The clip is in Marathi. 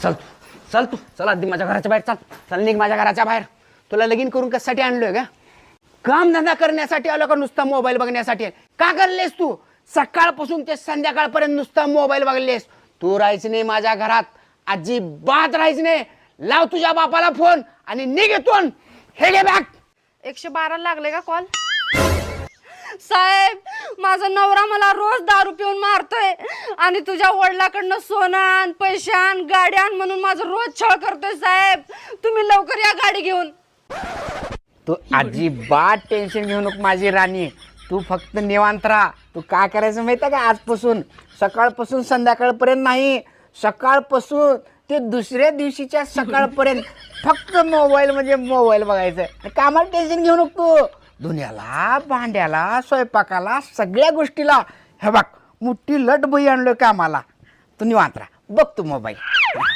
चल चल तू चल आधी माझ्या घराच्या बाहेर चल निघ माझ्या घराच्या बाहेर. तुला लगीन करून कशासाठी आणलोय का? काम धंदा करण्यासाठी आलो का नुसता मोबाईल बघण्यासाठी? का करलेस तू सकाळपासून ते संध्याकाळपर्यंत नुसता मोबाईल बघलेस? तू राहायचं नाही माझ्या घरात, अजिबात राहायचं नाही. लाव तुझ्या बापाला फोन आणि निघ इथून. हे घे बॅग. 112 लागले का कॉल? साहेब, माझा नवरा मला रोज दारू पिऊन मारतोय आणि तुझ्या वडिलाकडनं सोनं आण, पैसे आण, गाडी आण म्हणून माझं रोज छळ करतोय. साहेब, तुम्ही लवकर या गाडी घेऊन. तू अजिबात टेन्शन घेऊ नको माझी राणी. तू फक्त निवांत राहा. तू काय करायचं माहिती आहे का? आजपासून सकाळपासून संध्याकाळपर्यंत नाही, सकाळपासून ते दुसऱ्या दिवशीच्या सकाळपर्यंत फक्त मोबाईल म्हणजे मोबाईल बघायचं. कामाला टेन्शन घेऊ नको तू. दुनियाला, भांड्याला, स्वयंपाकाला, सगळ्या गोष्टीला हे बघ मोठी लट बही आणलोय कामाला. तू निवांत राहा, बघ तू मोबाईल.